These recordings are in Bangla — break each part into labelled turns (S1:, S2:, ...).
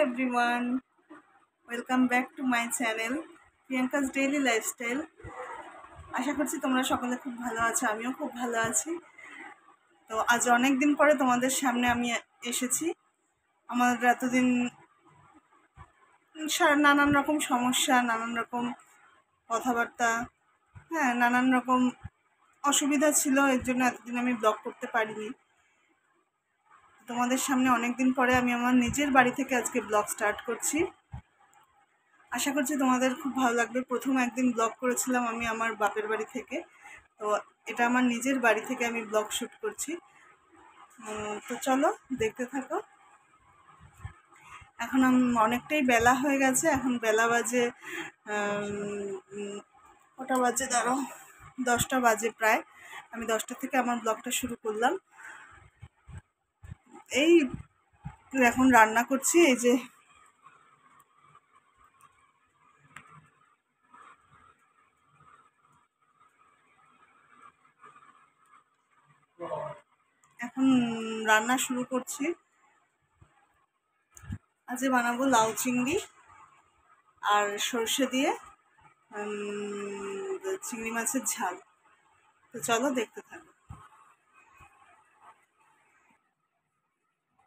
S1: Everyone, welcome back to my channel Priyanka's daily lifestyle. আশা করছি তোমরা সকলে খুব ভালো আছো, আমিও খুব ভালো আছি। তো আজ অনেক দিন পরে তোমাদের সামনে আমি এসেছি। আমাদের এতদিন নানান রকম সমস্যা, নানান রকম কথাবার্তা, নানান রকম অসুবিধা ছিল, এর জন্য এতদিন আমি ব্লগ করতে পারিনি। তোমাদের সামনে অনেক দিন পরে আমি আমার নিজের বাড়ি থেকে আজকে ব্লগ স্টার্ট করছি। আশা করছি তোমাদের খুব ভালো লাগবে। প্রথম একদিন ব্লগ করেছিলাম আমি আমার বাপের বাড়ি থেকে, তো এটা আমার নিজের বাড়ি থেকে আমি ব্লগ শ্যুট করছি। তো চলো দেখতে থাকো। এখন অনেকটাই বেলা হয়ে গেছে, এখন বেলা বাজে কটা বাজে ধরো 10টা বাজে প্রায়। আমি 10টা থেকে আমার ব্লগটা শুরু করলাম। এই এখন রান্না করছি, এই যে এখন রান্না শুরু করছি। আজকে বানাবো লাউ চিংড়ি আর সর্ষে দিয়ে চিংড়ি মাছের ঝাল। তো চলো দেখতে থাকো।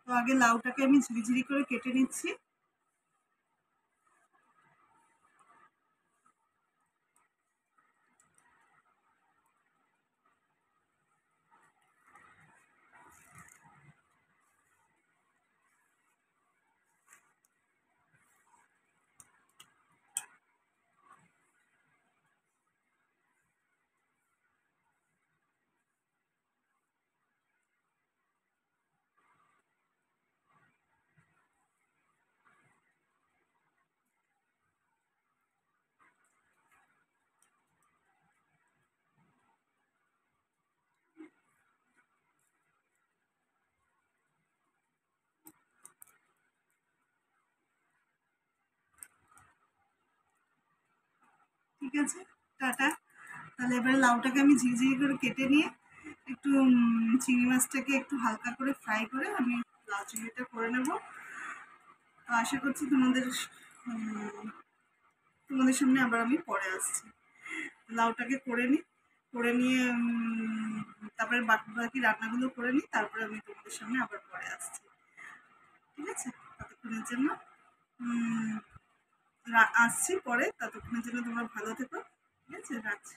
S1: তো আগে লাউটাকে আমি ঝিরিঝিরি করে কেটে নিচ্ছি। ঠিক আছে, টাটা। তাহলে এবারে লাউটাকে আমি ঝিরিঝিরি করে কেটে নিয়ে একটু চিংড়ি মাছটাকে একটু হালকা করে ফ্রাই করে আমি লাউ চিংড়িটা করে নেব। তো আশা করছি তোমাদের সামনে আবার আমি পরে আসছি। লাউটাকে করে নিয়ে তারপরে বাকি রান্নাগুলো করে নিই, তারপরে আমি তোমাদের সামনে আবার পরে আসছি। ঠিক আছে, ততক্ষণের জন্য আসছি পরে। ততক্ষণের জন্য তোমরা ভালো থেকো। ঠিক আছে, রাখছি।